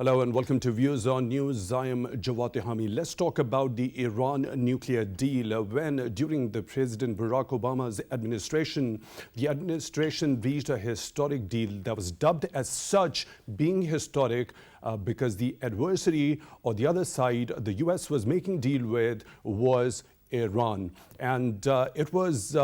Hello and welcome to Views on News. I am Jawad Tehami. Let's talk about the Iran nuclear deal. When during the President Barack Obama's administration, the administration reached a historic deal that was dubbed as such, being historic because the adversary or the other side the US was making deal with was Iran. And it was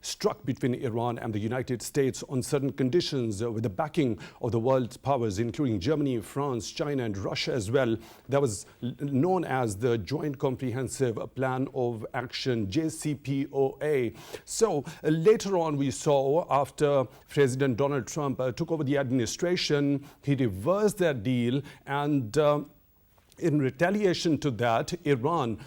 struck between Iran and the United States on certain conditions with the backing of the world's powers, including Germany, France, China, and Russia as well. That was known as the Joint Comprehensive Plan of Action, JCPOA. So later on, we saw after President Donald Trump took over the administration, he reversed that deal. And in retaliation to that, Iran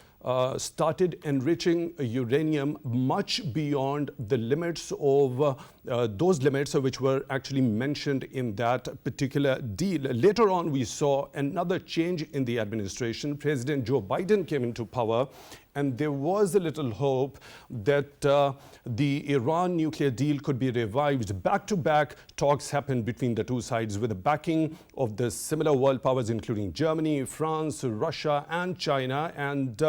started enriching uranium much beyond the limits of those limits which were actually mentioned in that particular deal. Later on, we saw another change in the administration. President Joe Biden came into power, and there was a little hope that the Iran nuclear deal could be revived. Back-to-back talks happened between the two sides with the backing of the similar world powers, including Germany, France, Russia, and China. And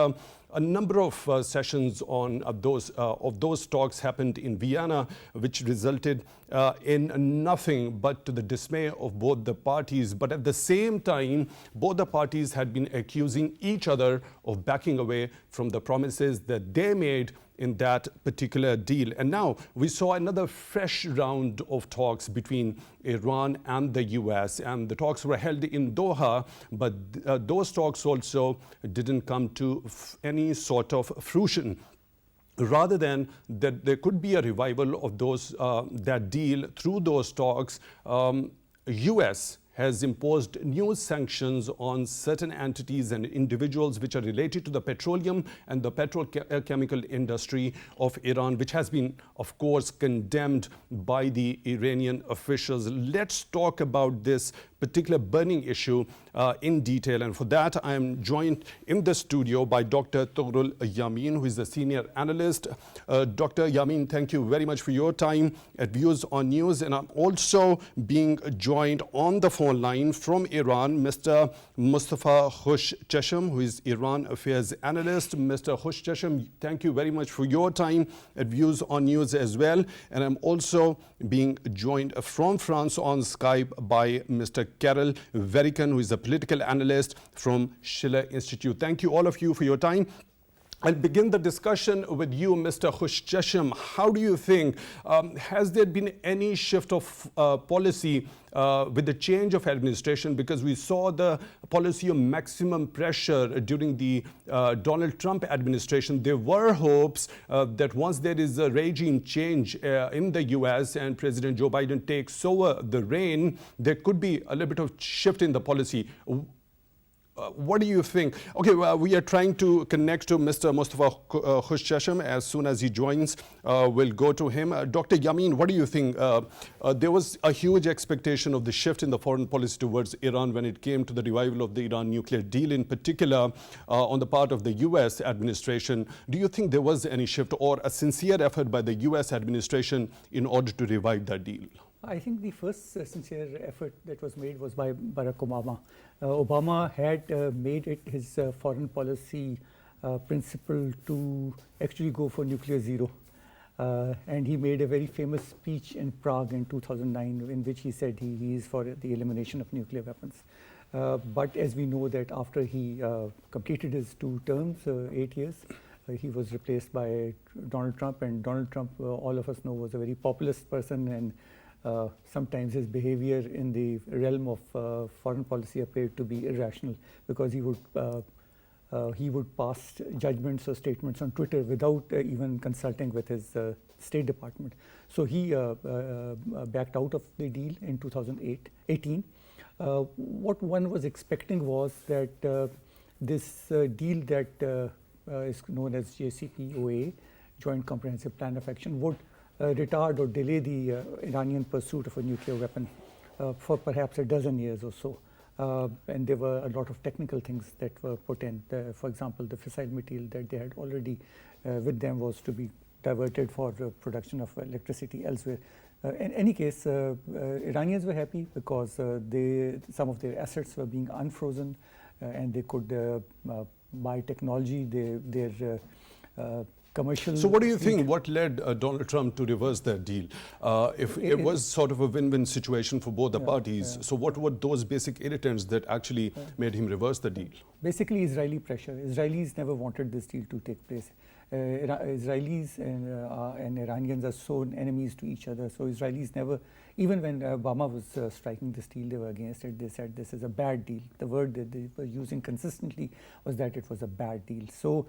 a number of sessions on those talks happened in Vienna, which resulted in nothing but to the dismay of both the parties. But at the same time, both the parties had been accusing each other of backing away from the promises that they made in that particular deal. And now we saw another fresh round of talks between Iran and the US, and the talks were held in Doha, but those talks also didn't come to any sort of fruition. Rather than that there could be a revival of that deal through those talks, US has imposed new sanctions on certain entities and individuals which are related to the petroleum and the petrochemical industry of Iran, which has been, of course, condemned by the Iranian officials. Let's talk about this particular burning issue in detail. And for that, I am joined in the studio by Dr. Tughral Yamin, who is a senior analyst. Dr. Yamin, thank you very much for your time at Views on News. And I'm also being joined on the phone line from Iran, Mr. Mostafa Khoshcheshm, who is Iran Affairs Analyst. Mr. Khoshcheshm, thank you very much for your time at Views on News as well. And I'm also being joined from France on Skype by Mr. Karel, Vereycken, who is a political analyst from Schiller Institute. Thank you, all of you, for your time. I'll begin the discussion with you, Mr. Khoshcheshm. How do you think, has there been any shift of policy with the change of administration? Because we saw the policy of maximum pressure during the Donald Trump administration. There were hopes that once there is a regime change in the US and President Joe Biden takes over the reign, there could be a little bit of shift in the policy. What do you think? Okay, well, we are trying to connect to Mr. Mostafa Khoshcheshm. As soon as he joins, we'll go to him. Dr. Yamin, what do you think? There was a huge expectation of the shift in the foreign policy towards Iran when it came to the revival of the Iran nuclear deal, in particular on the part of the US administration. Do you think there was any shift or a sincere effort by the US administration in order to revive that deal? I think the first sincere effort that was made was by Barack Obama. Obama had made it his foreign policy principle to actually go for nuclear zero. And he made a very famous speech in Prague in 2009 in which he said he is for the elimination of nuclear weapons. But as we know that after he completed his 2 terms, 8 years, he was replaced by Donald Trump. And Donald Trump, all of us know, was a very populist person, and sometimes his behavior in the realm of foreign policy appeared to be irrational, because he would pass judgments or statements on Twitter without even consulting with his State Department. So he backed out of the deal in 2018. What one was expecting was that this deal that is known as JCPOA, Joint Comprehensive Plan of Action, would retard or delay the Iranian pursuit of a nuclear weapon for perhaps a dozen years or so. And there were a lot of technical things that were put in. For example, the fissile material that they had already with them was to be diverted for the production of electricity elsewhere. In any case, Iranians were happy because some of their assets were being unfrozen, and they could buy technology, their commercial. So what do you think? What led Donald Trump to reverse that deal? If it was sort of a win-win situation for both the parties, so what were those basic irritants that actually made him reverse the deal? Basically, Israeli pressure. Israelis never wanted this deal to take place. Israelis and Iranians are so enemies to each other. So Israelis never, even when Obama was striking this deal, they were against it. They said this is a bad deal. The word that they were using consistently was that it was a bad deal. So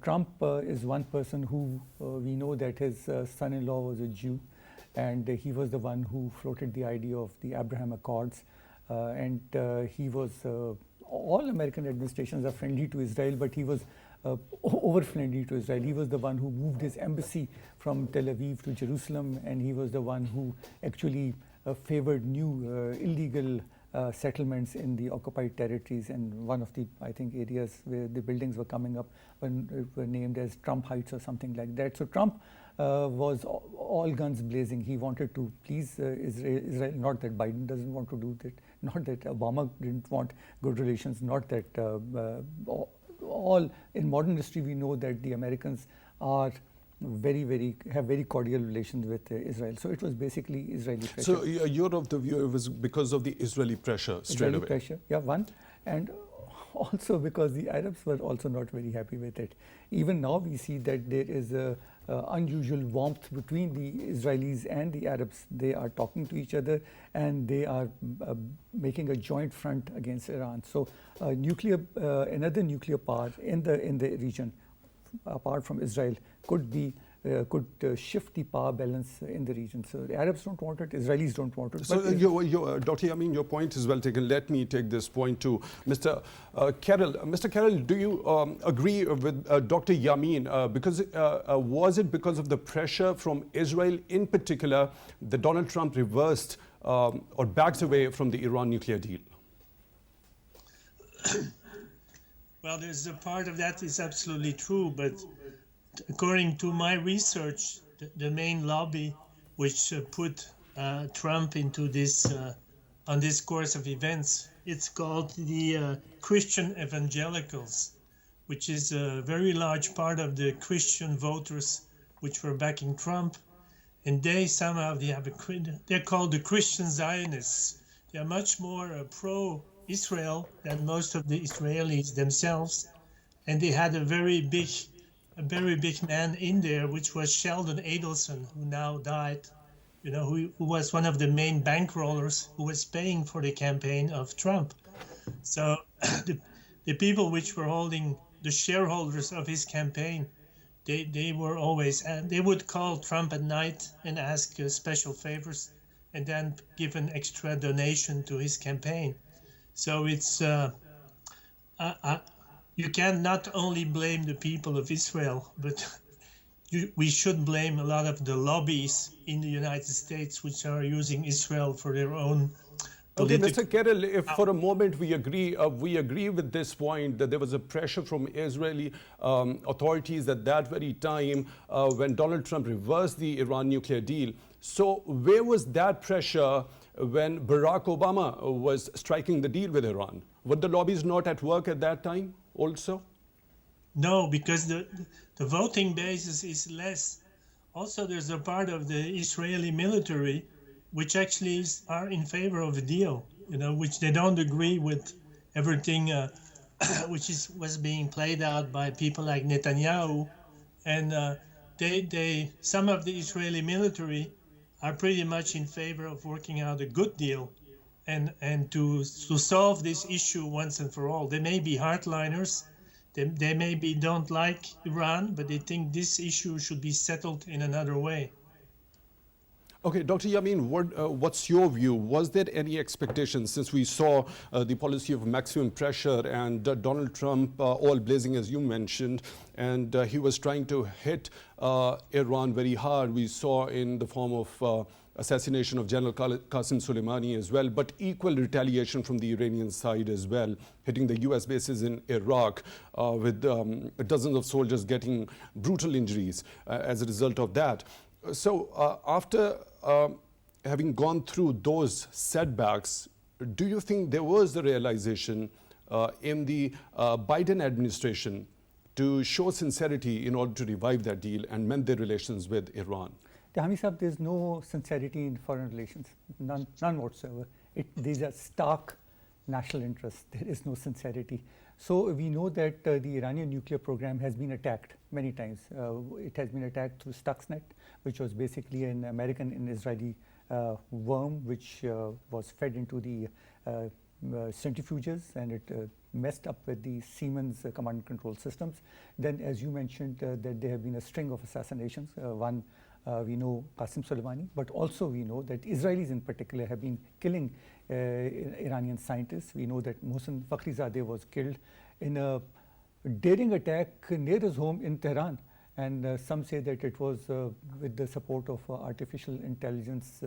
Trump is one person who we know that his son-in-law was a Jew, and he was the one who floated the idea of the Abraham Accords. And he was, all American administrations are friendly to Israel, but he was over-friendly to Israel. He was the one who moved his embassy from Tel Aviv to Jerusalem, and he was the one who actually favored new illegal settlements in the occupied territories. And one of the, I think, areas where the buildings were coming up were named as Trump Heights or something like that. So Trump was all guns blazing. He wanted to please Israel, not that Biden doesn't want to do that, not that Obama didn't want good relations, not that all in modern history we know that the Americans are have very cordial relations with Israel. So it was basically Israeli pressure. So you're of the view it was because of the Israeli pressure straight away? Pressure, yeah, one. And also because the Arabs were also not very happy with it. Even now we see that there is a unusual warmth between the Israelis and the Arabs. They are talking to each other, and they are making a joint front against Iran. So another nuclear power in the region, apart from Israel, could shift the power balance in the region. So the Arabs don't want it, Israelis don't want it. So Dr. Yamin, your point is well taken. Let me take this point to Mr. Karel. Mr. Karel, do you agree with Dr. Yamin? Because was it because of the pressure from Israel in particular that Donald Trump reversed or backed away from the Iran nuclear deal? Well, there's a part of that is absolutely true, but according to my research, the main lobby which put Trump into this on this course of events, it's called the Christian evangelicals, which is a very large part of the Christian voters which were backing Trump, and they're called the Christian Zionists. They are much more pro-Israel than most of the Israelis themselves, and they had a very big man in there, which was Sheldon Adelson, who now died, who was one of the main bankrollers who was paying for the campaign of Trump. So the people which were holding the shareholders of his campaign, they were always, and they would call Trump at night and ask special favors and then give an extra donation to his campaign. So it's, you can not only blame the people of Israel, but we should blame a lot of the lobbies in the United States which are using Israel for their own political... Okay, Mr. Karel, if for a moment we agree with this point that there was a pressure from Israeli authorities at that very time when Donald Trump reversed the Iran nuclear deal. So where was that pressure when Barack Obama was striking the deal with Iran? Were the lobbies not at work at that time also? No, because the voting basis is less. Also, there's a part of the Israeli military which actually are in favor of a deal, which they don't agree with everything which was being played out by people like Netanyahu. And some of the Israeli military are pretty much in favor of working out a good deal and to solve this issue once and for all. They may be hardliners, they maybe don't like Iran, but they think this issue should be settled in another way. Okay, Dr. Yamin, what's your view? Was there any expectation, since we saw the policy of maximum pressure and Donald Trump all blazing, as you mentioned, and he was trying to hit Iran very hard. We saw in the form of assassination of General Qasem Soleimani as well, but equal retaliation from the Iranian side as well, hitting the US bases in Iraq with dozens of soldiers getting brutal injuries as a result of that. So after having gone through those setbacks, do you think there was the realization in the Biden administration to show sincerity in order to revive that deal and mend their relations with Iran? Tehami Sahib, there's no sincerity in foreign relations, none whatsoever. These are stark national interests. There is no sincerity. So we know that the Iranian nuclear program has been attacked many times. It has been attacked through Stuxnet, which was basically an American and Israeli worm which was fed into the centrifuges, and it messed up with the Siemens command and control systems. Then, as you mentioned, that there have been a string of assassinations. One, we know Qasem Soleimani, but also we know that Israelis in particular have been killing Iranian scientists. We know that Mohsen Fakhrizadeh was killed in a daring attack near his home in Tehran. And some say that it was with the support of artificial intelligence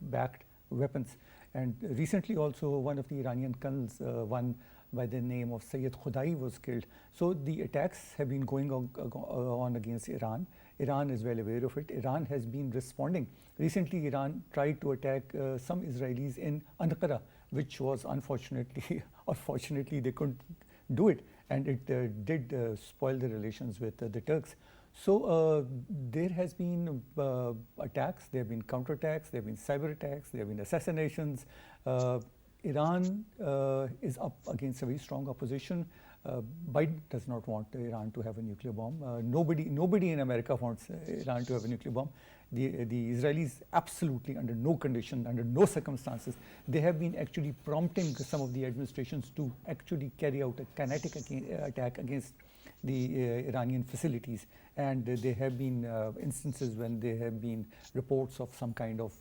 backed weapons. And recently also one of the Iranian colonels, one by the name of Saeed Khudai, was killed. So the attacks have been going on against Iran. Iran is well aware of it. Iran has been responding. Recently, Iran tried to attack some Israelis in Ankara, which was unfortunately, or fortunately, they couldn't do it. And it did spoil the relations with the Turks. So there has been attacks, there have been counterattacks, there have been cyber attacks, there have been assassinations. Iran is up against a very strong opposition. Biden does not want Iran to have a nuclear bomb. Nobody in America wants Iran to have a nuclear bomb. The Israelis absolutely, under no condition, under no circumstances, they have been actually prompting some of the administrations to actually carry out a kinetic attack against the Iranian facilities. And there have been instances when there have been reports of some kind of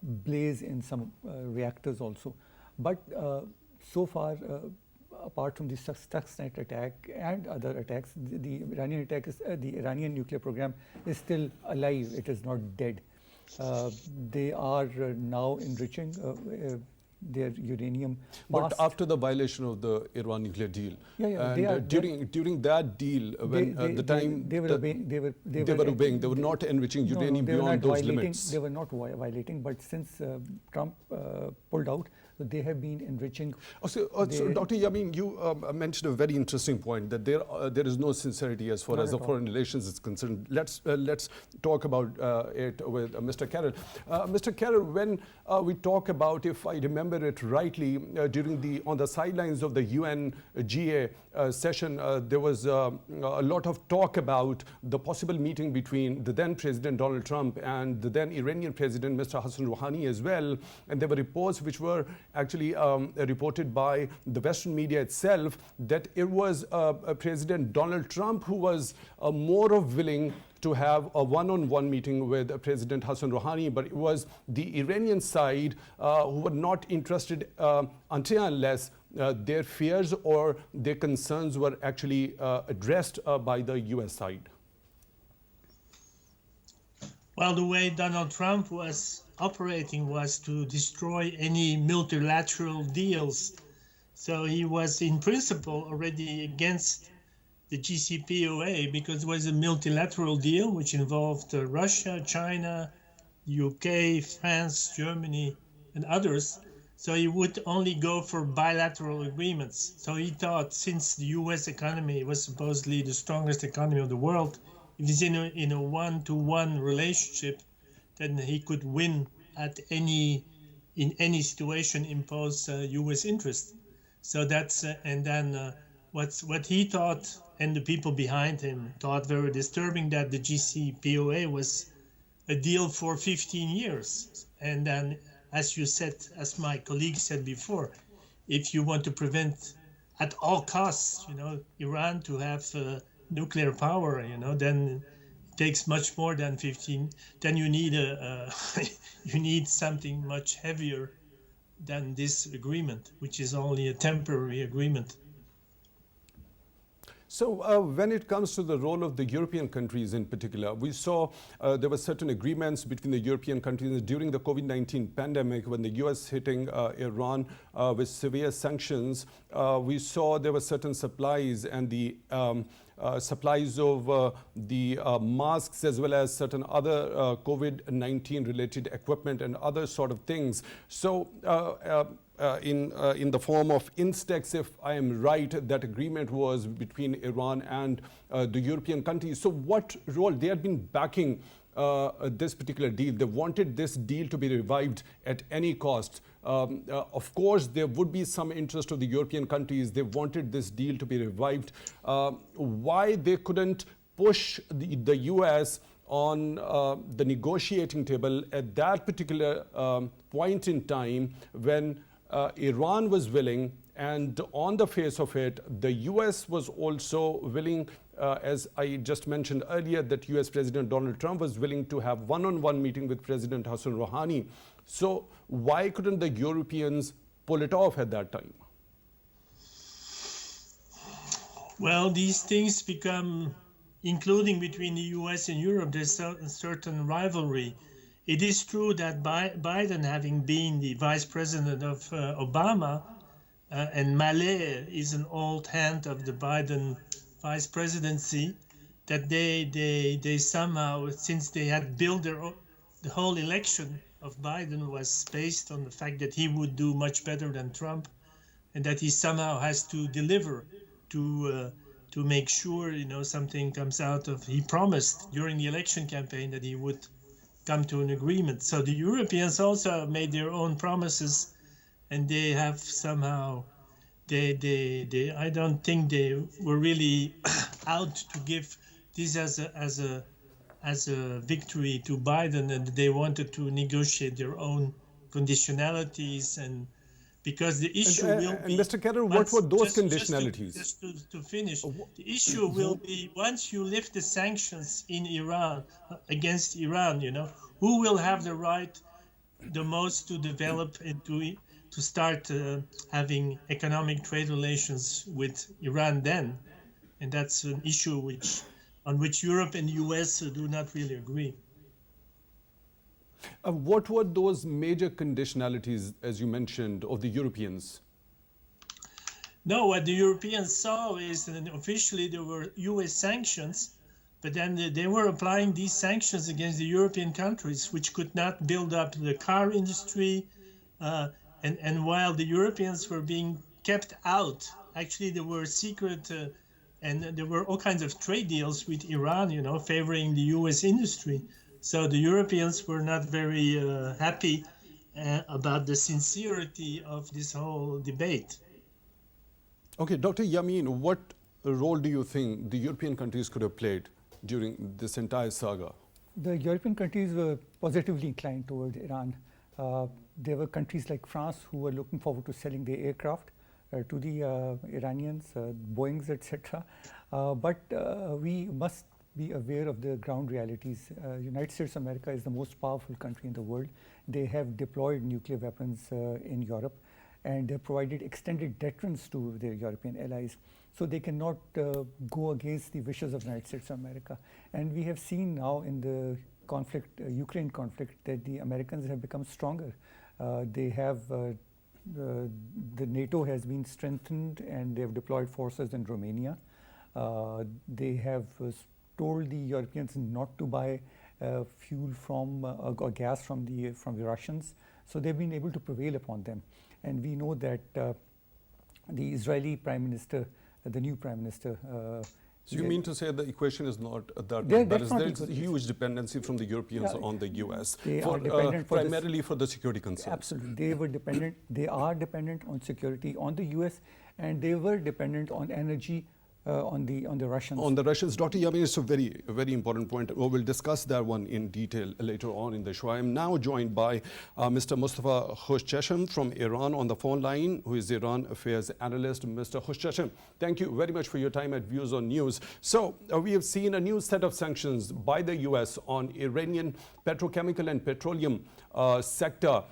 blaze in some reactors also. But so far, apart from the Stuxnet attack and other attacks, the Iranian nuclear program is still alive. It is not dead. They are now enriching their uranium. But after the violation of the Iran nuclear deal, and during that deal, when they were obeying, they were not enriching uranium beyond those limits. They were not violating, but since Trump pulled out, they have been enriching. So Dr. Yamin, you mentioned a very interesting point, that there is no sincerity as far as the foreign relations is concerned. Let's talk about it with Mr. Karel. Mr. Karel, when we talk about, if I remember it rightly, on the sidelines of the UN-GA session, there was a lot of talk about the possible meeting between the then President Donald Trump and the then Iranian President Mr. Hassan Rouhani as well. And there were reports which were actually reported by the Western media itself that it was President Donald Trump who was more of willing to have a one-on-one meeting with President Hassan Rouhani, but it was the Iranian side who were not interested until unless their fears or their concerns were actually addressed by the US side. Well, the way Donald Trump was operating was to destroy any multilateral deals. So he was in principle already against the JCPOA because it was a multilateral deal which involved Russia, China, UK, France, Germany, and others. So he would only go for bilateral agreements. So he thought, since the US economy was supposedly the strongest economy of the world, if he's in a one-to-one relationship, then he could win in any situation, impose US interest. So that's and then what he thought, and the people behind him thought very disturbing, that the JCPOA was a deal for 15 years. And then, as you said, as my colleague said before, if you want to prevent at all costs, Iran to have nuclear power, then it takes much more than 15. Then you need you need something much heavier than this agreement, which is only a temporary agreement. So when it comes to the role of the European countries in particular, we saw there were certain agreements between the European countries during the COVID-19 pandemic when the US hitting Iran with severe sanctions. We saw there were certain supplies and the supplies of the masks as well as certain other COVID-19 related equipment and other sort of things. So in the form of Instex, if I am right, that agreement was between Iran and the European countries. So what role they had been backing this particular deal? They wanted this deal to be revived at any cost. Of course, there would be some interest of the European countries. They wanted this deal to be revived. Why they couldn't push the US on the negotiating table at that particular point in time when Iran was willing, and on the face of it, the US was also willing, as I just mentioned earlier, that US President Donald Trump was willing to have one-on-one meeting with President Hassan Rouhani. So why couldn't the Europeans pull it off at that time? Well, these things become, including between the US and Europe, there's a certain rivalry. It is true that Biden, having been the vice president of Obama, and Malé is an old hand of the Biden vice presidency, that they somehow, since they had built the whole election of Biden was based on the fact that he would do much better than Trump, and that he somehow has to deliver to make sure, something comes out of. He promised during the election campaign that he would come to an agreement. So the Europeans also made their own promises, and they have somehow, I don't think they were really out to give this as a victory to Biden, and they wanted to negotiate their own conditionalities, and because the issue will be. And Mr. Karel, what were those conditionalities? Just to finish, the issue will be once you lift the sanctions in Iran against Iran, who will have the right the most to develop and to start having economic trade relations with Iran then, and that's an issue on which Europe and the US do not really agree. What were those major conditionalities, as you mentioned, of the Europeans? No, what the Europeans saw is that officially there were US sanctions, but then they were applying these sanctions against the European countries, which could not build up the car industry. And while the Europeans were being kept out, actually there were secret and there were all kinds of trade deals with Iran, favoring the US industry. So the Europeans were not very happy about the sincerity of this whole debate. Okay, Dr. Yamin, what role do you think the European countries could have played during this entire saga? The European countries were positively inclined toward Iran. There were countries like France who were looking forward to selling their aircraft to the Iranians, Boeings, etc. But we must be aware of the ground realities. United States of America is the most powerful country in the world. They have deployed nuclear weapons in Europe, and they provided extended deterrence to their European allies. So they cannot go against the wishes of the United States of America. And we have seen now in the conflict, Ukraine conflict, that the Americans have become stronger. They have, the NATO has been strengthened, and they have deployed forces in Romania. They have told the Europeans not to buy fuel from or gas from the Russians. So they've been able to prevail upon them. And we know that the Israeli Prime Minister, the new Prime Minister. So you mean to say the equation is not that? There's a huge dependency from the Europeans on the US, primarily for the security concerns. Absolutely, they are dependent on security on the US, and they were dependent on energy on the Russians. On the Russians, Dr. Yamin, it's a very important point. We'll discuss that one in detail later on in the show. I am now joined by Mr. Mostafa Khoshcheshm from Iran on the phone line, who is Iran Affairs Analyst. Mr. Khoshcheshm, thank you very much for your time at Views on News. So we have seen a new set of sanctions by the US on Iranian petrochemical and petroleum sector.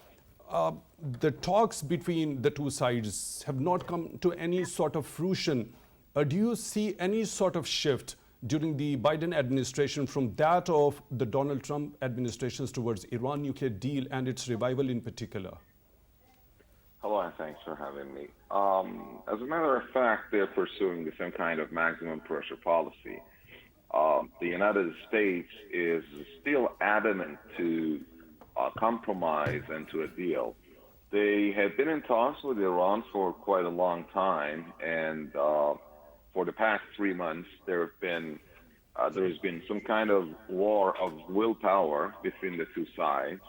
The talks between the two sides have not come to any sort of fruition. Do you see any sort of shift during the Biden administration from that of the Donald Trump administrations towards Iran nuclear deal and its revival in particular? Hello, and thanks for having me. As a matter of fact, they're pursuing the same kind of maximum pressure policy. The United States is still adamant to compromise and to a deal. They have been in talks with Iran for quite a long time, and for the past 3 months, there's been some kind of war of willpower between the two sides,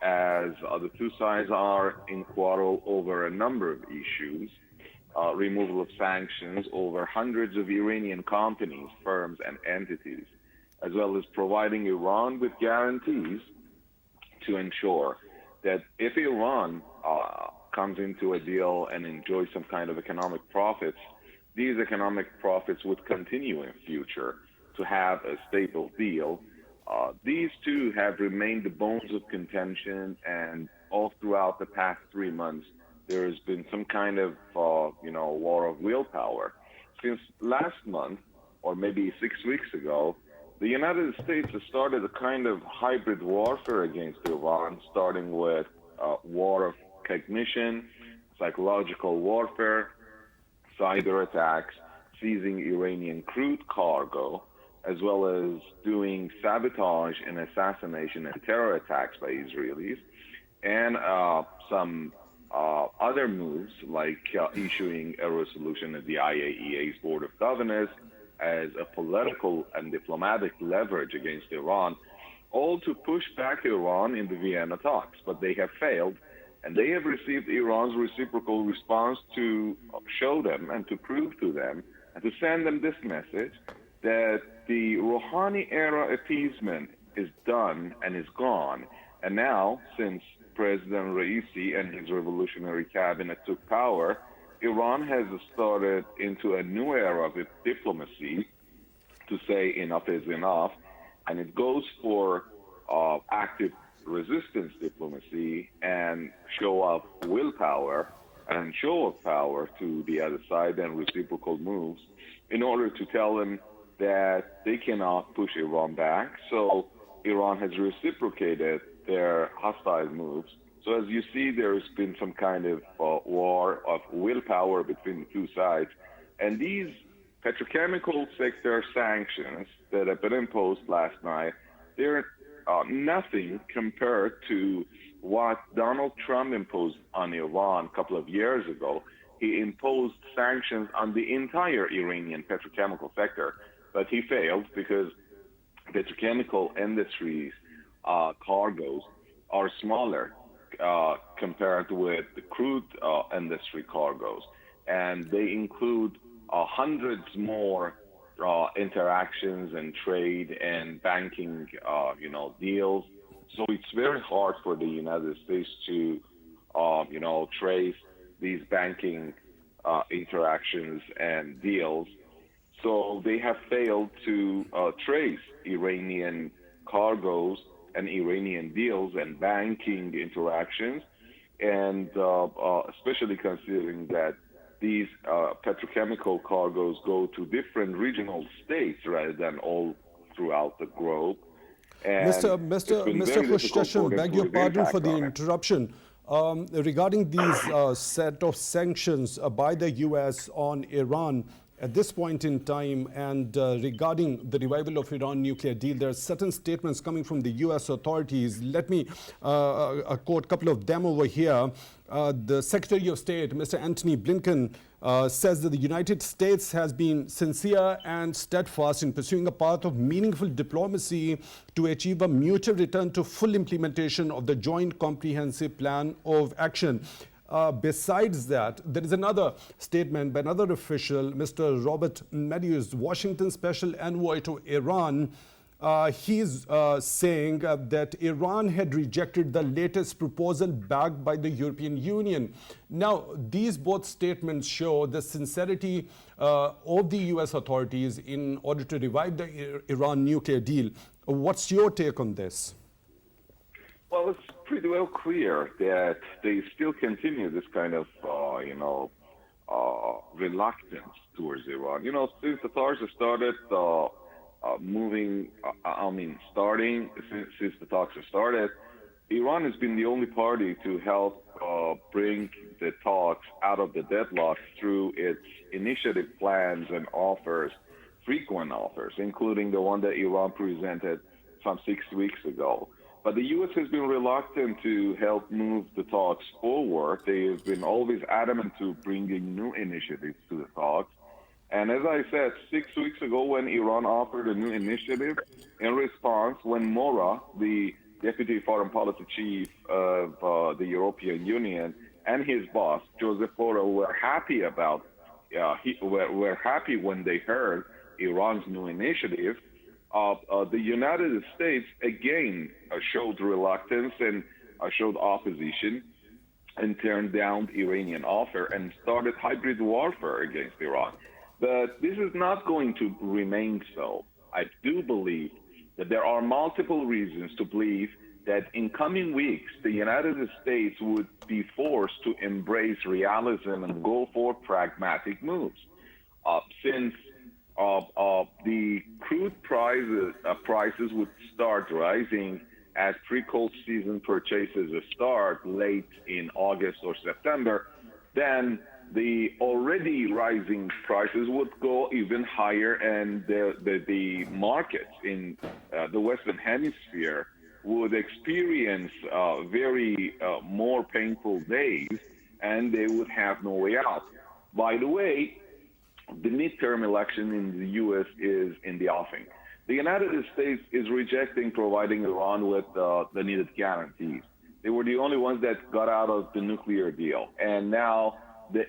as the two sides are in quarrel over a number of issues, removal of sanctions over hundreds of Iranian companies, firms, and entities, as well as providing Iran with guarantees to ensure that if Iran comes into a deal and enjoys some kind of economic profits, these economic profits would continue in future to have a stable deal. These two have remained the bones of contention, and all throughout the past 3 months, there has been some kind of, war of willpower. Since last month, or maybe 6 weeks ago, the United States has started a kind of hybrid warfare against Iran, starting with war of cognition, psychological warfare, cyber attacks, seizing Iranian crude cargo, as well as doing sabotage and assassination and terror attacks by Israelis, and some other moves like issuing a resolution at the IAEA's Board of Governors as a political and diplomatic leverage against Iran, all to push back Iran in the Vienna talks. But they have failed, and they have received Iran's reciprocal response to show them and to prove to them and to send them this message that the Rouhani era appeasement is done and is gone. And now, since President Raisi and his revolutionary cabinet took power, Iran has started into a new era of its diplomacy to say enough is enough, and it goes for active resistance diplomacy and show of willpower and show of power to the other side and reciprocal moves in order to tell them that they cannot push Iran back. So Iran has reciprocated their hostile moves. So as you see, there's been some kind of war of willpower between the two sides. And these petrochemical sector sanctions that have been imposed last night, they're nothing compared to what Donald Trump imposed on Iran a couple of years ago. He imposed sanctions on the entire Iranian petrochemical sector, but he failed because petrochemical industries cargoes are smaller compared with the crude industry cargoes, and they include hundreds more interactions and trade and banking, deals. So it's very hard for the United States to, trace these banking interactions and deals. So they have failed to trace Iranian cargoes and Iranian deals and banking interactions, and especially considering that these petrochemical cargoes go to different regional states rather than all throughout the globe. And Mr. Khoshcheshm, beg your pardon for the interruption. Regarding these set of sanctions by the U.S. on Iran at this point in time, and regarding the revival of Iran nuclear deal, there are certain statements coming from the U.S. authorities. Let me quote a couple of them over here. The Secretary of State, Mr. Antony Blinken, says that the United States has been sincere and steadfast in pursuing a path of meaningful diplomacy to achieve a mutual return to full implementation of the Joint Comprehensive Plan of Action. Besides that, there is another statement by another official, Mr. Robert Meadows, Washington Special Envoy to Iran. He's saying that Iran had rejected the latest proposal backed by the European Union. Now, these both statements show the sincerity of the U.S. authorities in order to revive the Iran nuclear deal. What's your take on this? Well, it's pretty well clear that they still continue this kind of, reluctance towards Iran. Since the talks started since the talks have started, Iran has been the only party to help bring the talks out of the deadlock through its initiative plans and offers, frequent offers, including the one that Iran presented some 6 weeks ago. But the U.S. has been reluctant to help move the talks forward. They have been always adamant to bringing new initiatives to the talks. And as I said, 6 weeks ago when Iran offered a new initiative, in response, when Mora, the Deputy Foreign Policy Chief of the European Union, and his boss, Joseph Borrell, were happy were happy when they heard Iran's new initiative, the United States again showed reluctance and showed opposition and turned down the Iranian offer and started hybrid warfare against Iran. But this is not going to remain so. I do believe that there are multiple reasons to believe that in coming weeks, the United States would be forced to embrace realism and go for pragmatic moves. Since the crude prices would start rising as pre-cold season purchases start late in August or September, then the already rising prices would go even higher, and the markets in the Western Hemisphere would experience very more painful days, and they would have no way out. By the way, the midterm election in the U.S. is in the offing. The United States is rejecting providing Iran with the needed guarantees. They were the only ones that got out of the nuclear deal, and now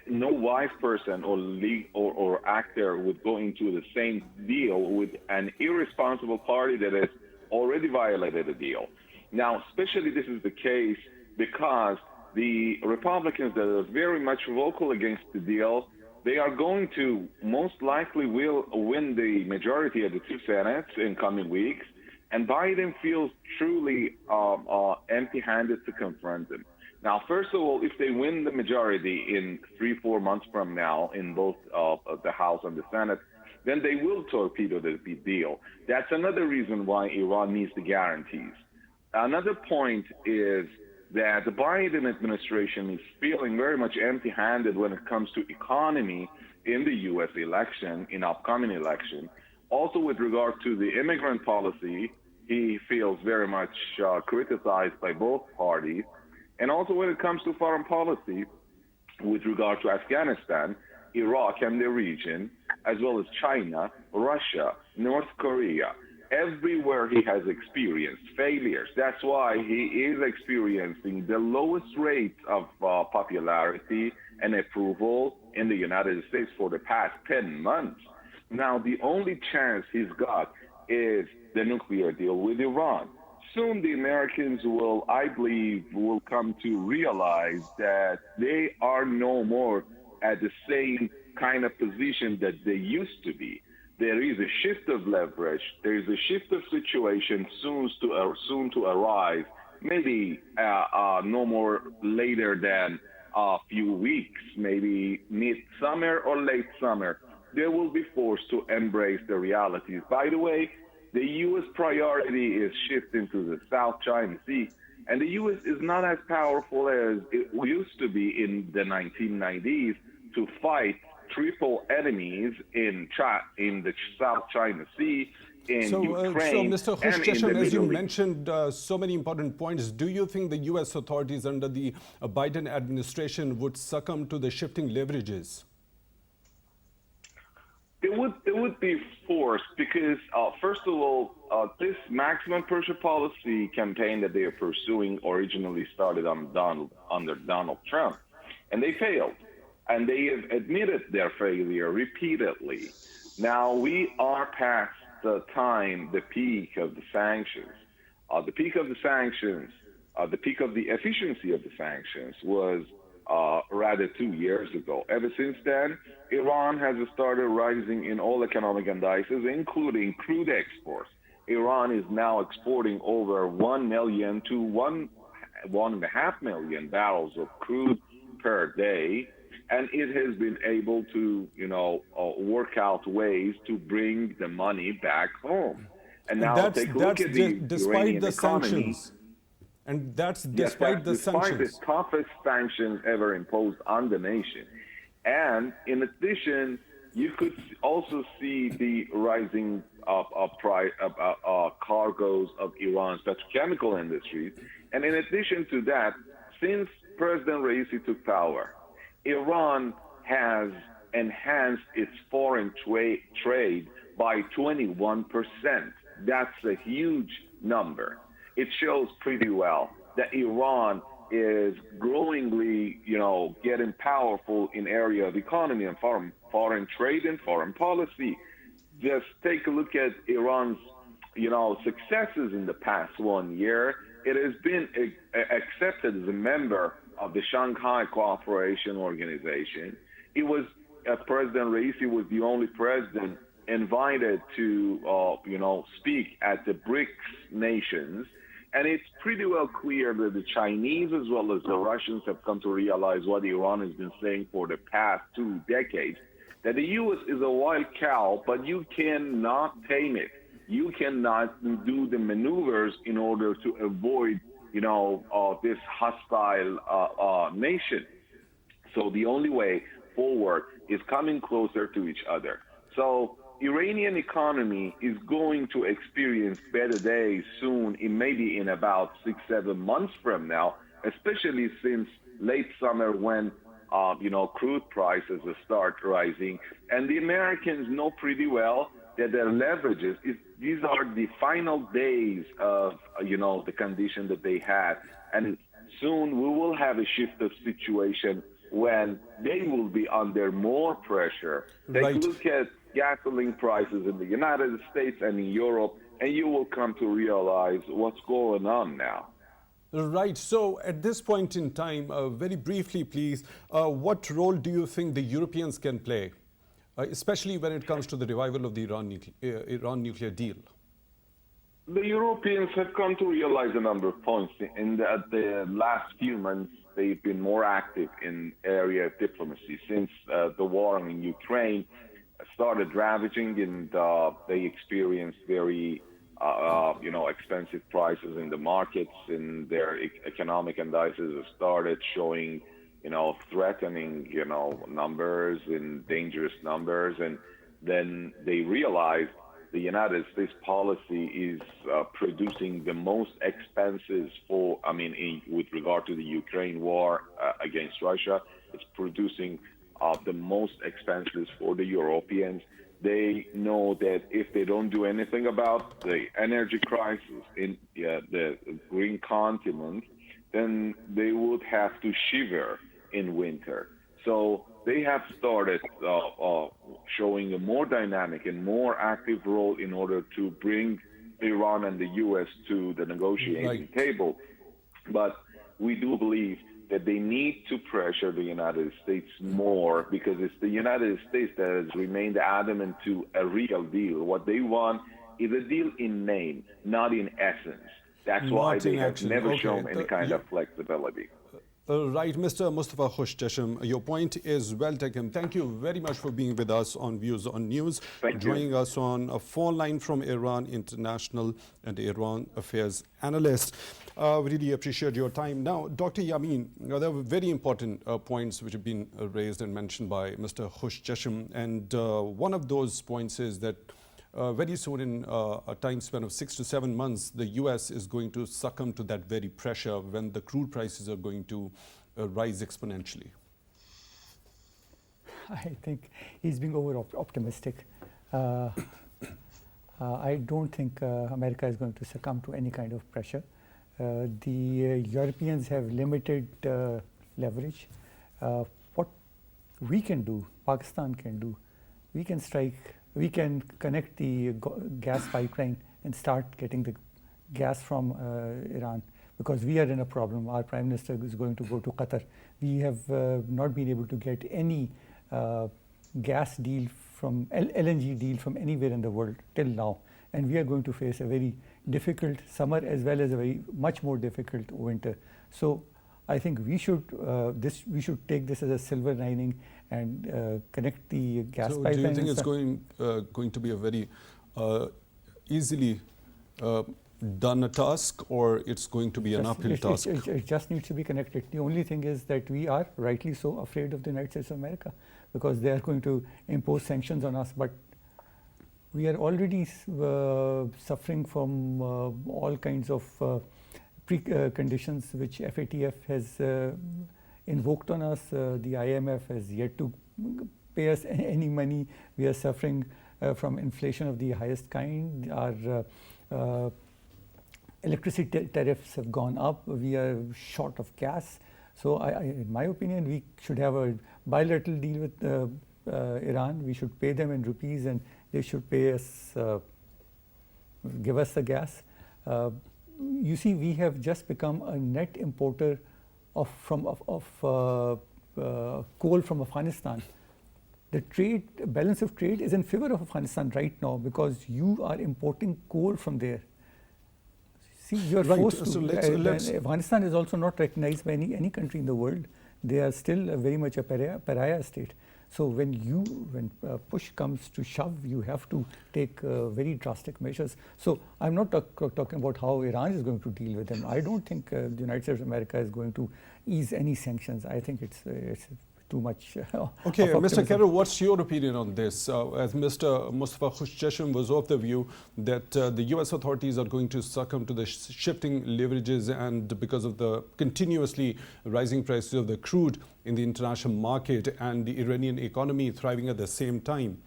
no wise person or actor would go into the same deal with an irresponsible party that has already violated the deal. Now, especially this is the case because the Republicans that are very much vocal against the deal, they are going to most likely will win the majority of the two Senates in coming weeks, and Biden feels truly empty-handed to confront them. Now, first of all, if they win the majority in 3-4 months from now in both the House and the Senate, then they will torpedo the deal. That's another reason why Iran needs the guarantees. Another point is that the Biden administration is feeling very much empty-handed when it comes to economy in the U.S. election, in upcoming election. Also, with regard to the immigrant policy, he feels very much criticized by both parties. And also when it comes to foreign policy, with regard to Afghanistan, Iraq and the region, as well as China, Russia, North Korea, everywhere he has experienced failures. That's why he is experiencing the lowest rate of popularity and approval in the United States for the past 10 months. Now, the only chance he's got is the nuclear deal with Iran. Soon the Americans will, I believe, will come to realize that they are no more at the same kind of position that they used to be. There is a shift of leverage. There is a shift of situation soon to arise, maybe no more later than a few weeks, maybe mid-summer or late summer. They will be forced to embrace the realities. By the way, the U.S. priority is shifting to the South China Sea, and the U.S. is not as powerful as it used to be in the 1990s to fight triple enemies in the South China Sea, in Ukraine, so Mr. Khoshcheshm, as you mentioned so many important points, do you think the U.S. authorities under the Biden administration would succumb to the shifting leverages? It would be forced because, first of all, this maximum pressure policy campaign that they are pursuing originally started under Donald Trump, and they failed. And they have admitted their failure repeatedly. Now we are past the peak of the sanctions. The peak of the sanctions, the peak of the efficiency of the sanctions was rather 2 years ago. Ever since then, Iran has started rising in all economic indices, including crude exports. Iran is now exporting over 1 million to 1.5 million barrels of crude per day. and it has been able to, work out ways to bring the money back home. And now take a look at the despite Iranian the economy. sanctions. And that's Yes, despite that's the despite sanctions. the toughest sanctions ever imposed on the nation. And in addition, you could also see the rising cargoes of Iran's petrochemical industries. And in addition to that, since President Raisi took power, Iran has enhanced its foreign trade by 21%. That's a huge number. It shows pretty well that Iran is growingly, getting powerful in area of economy and foreign trade and foreign policy. Just take a look at Iran's, successes in the past 1 year. It has been accepted as a member of the Shanghai Cooperation Organization. It was, President Raisi was the only president invited to, speak at the BRICS nations. And it's pretty well clear that the Chinese as well as the Russians have come to realize what Iran has been saying for the past 2 decades, that the U.S. is a wild cow, but you cannot tame it. You cannot do the maneuvers in order to avoid, this hostile nation. So the only way forward is coming closer to each other. So Iranian economy is going to experience better days soon, maybe in about 6-7 months from now, especially since late summer when, crude prices start rising. And the Americans know pretty well that their leverages, these are the final days of, the condition that they had. And soon we will have a shift of situation when they will be under more pressure. Take a look at gasoline prices in the United States and in Europe, and you will come to realize what's going on now. Right. So at this point in time, very briefly, please, what role do you think the Europeans can play, especially when it comes to the revival of the Iran nuclear deal? The Europeans have come to realize a number of points. In the last few months, they've been more active in area of diplomacy since the war in Ukraine started ravaging, and they experienced very, expensive prices in the markets, and their economic indices have started showing, threatening, numbers and dangerous numbers. And then they realized the United States policy is producing the most expenses with regard to the Ukraine war against Russia. It's producing the most expenses for the Europeans. They know that if they don't do anything about the energy crisis in the green continent, then they would have to shiver in winter. So they have started showing a more dynamic and more active role in order to bring Iran and the U.S. to the negotiating table. But we do believe that they need to pressure the United States more, because it's the United States that has remained adamant to a real deal. What they want is a deal in name, not in essence. That's why they have never shown any kind of flexibility. Right, Mr. Mostafa Khoshcheshm, your point is well taken. Thank you very much for being with us on Views on News. Joining us on a phone line from Iran International and Iran Affairs Analyst. We really appreciate your time. Now, Dr. Yamin, there were very important points which have been raised and mentioned by Mr. Khoshcheshm, and one of those points is that very soon, in a time span of 6 to 7 months, the US is going to succumb to that very pressure when the crude prices are going to rise exponentially. I think he's being over-optimistic. I don't think America is going to succumb to any kind of pressure. The Europeans have limited leverage. What we can do, Pakistan can do, we can connect the gas pipeline and start getting the gas from Iran, because we are in a problem. Our Prime Minister is going to go to Qatar. We have not been able to get any gas deal from LNG deal from anywhere in the world till now. And we are going to face a very difficult summer as well as a much more difficult winter. So I think we should take this as a silver lining and connect the gas pipelines. So do you think it's going to be a very easily done a task, or it's going to be an uphill task? It just needs to be connected. The only thing is that we are rightly so afraid of the United States of America, because they are going to impose sanctions on us. But we are already suffering from all kinds of preconditions which FATF has invoked on us. The IMF has yet to pay us any money. We are suffering from inflation of the highest kind. Our electricity tariffs have gone up. We are short of gas. So in my opinion, we should have a bilateral deal with Iran. We should pay them in rupees, and they should pay us, give us the gas. You see, we have just become a net importer of coal from Afghanistan. The balance of trade is in favor of Afghanistan right now, because you are importing coal from there. See, you are forced to. Afghanistan is also not recognized by any country in the world. They are still very much a pariah state. So when push comes to shove, you have to take very drastic measures. So I'm not talking about how Iran is going to deal with them. I don't think the United States of America is going to ease any sanctions. I think it's too much. Okay, Mr. Karel, what's your opinion on this? As Mr. Mostafa Khoshcheshm was of the view that the US authorities are going to succumb to the shifting leverages, and because of the continuously rising prices of the crude in the international market and the Iranian economy thriving at the same time.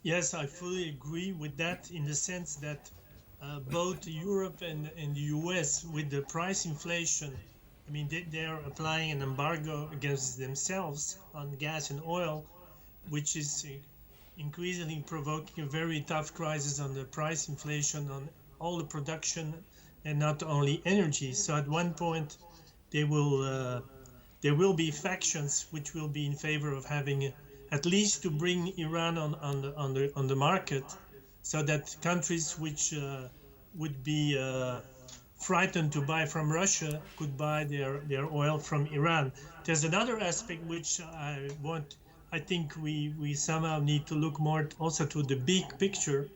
Yes, I fully agree with that, in the sense that both Europe and the US, with the price inflation, I mean, they are applying an embargo against themselves on gas and oil, which is increasingly provoking a very tough crisis on the price inflation on all the production, and not only energy. So at one point, there will be factions which will be in favor of having, at least to bring Iran on the market, so that countries which would be frightened to buy from Russia could buy their oil from Iran. There's another aspect which I think we somehow need to look more also to the big picture,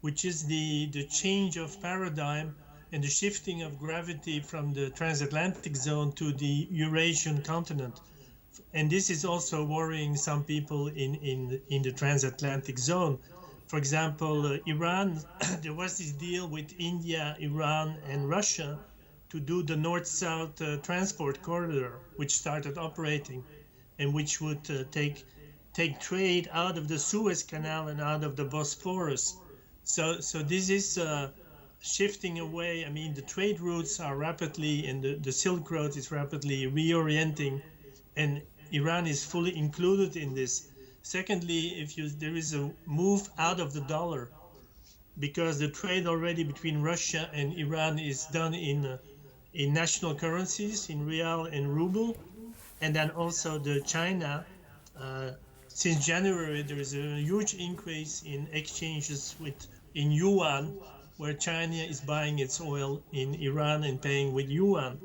which is the change of paradigm and the shifting of gravity from the transatlantic zone to the Eurasian continent. And this is also worrying some people in the transatlantic zone. For example, Iran, there was this deal with India, Iran, and Russia to do the north-south transport corridor, which started operating, and which would take trade out of the Suez Canal and out of the Bosphorus. So this is shifting away. I mean, the trade routes are rapidly, and the Silk Road is rapidly reorienting, and Iran is fully included in this. Secondly, there is a move out of the dollar, because the trade already between Russia and Iran is done in national currencies, in rial and ruble, and then also the China. Since January, there is a huge increase in exchanges in yuan, where China is buying its oil in Iran and paying with yuan.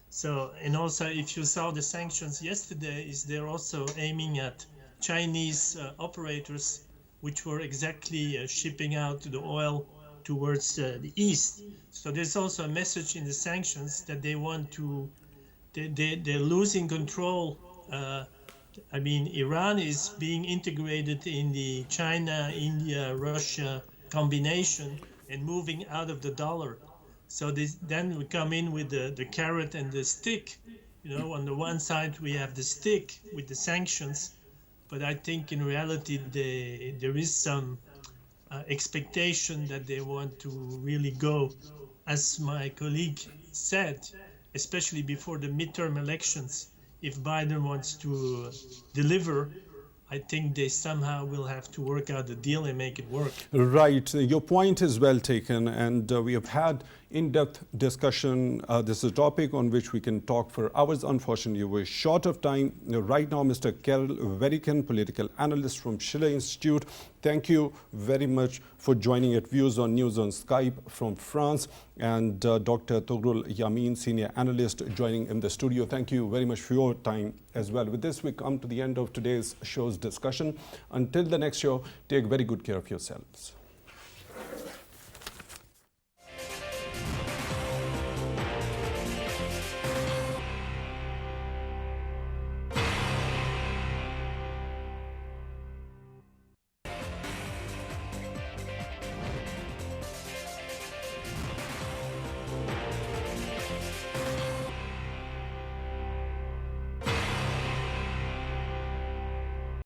So, and also, if you saw the sanctions yesterday, they're also aiming at Chinese operators, which were exactly shipping out the oil towards the east. So there's also a message in the sanctions that they want to, they're losing control. I mean, Iran is being integrated in the China, India, Russia combination and moving out of the dollar. So then we come in with the carrot and the stick. You know, on the one side we have the stick with the sanctions, but I think in reality there is some expectation that they want to really go, as my colleague said, especially before the midterm elections. If Biden wants to deliver, I think they somehow will have to work out the deal and make it work. Right. Your point is well taken, and we have had in-depth discussion. This is a topic on which we can talk for hours. Unfortunately, we're short of time. Right now, Mr. Karel, Vereycken, political analyst from Schiller Institute, thank you very much for joining at Views on News on Skype from France. and Dr. Tughral Yamin, Senior Analyst, joining in the studio. Thank you very much for your time as well. With this, we come to the end of today's show's discussion. Until the next show, take very good care of yourselves.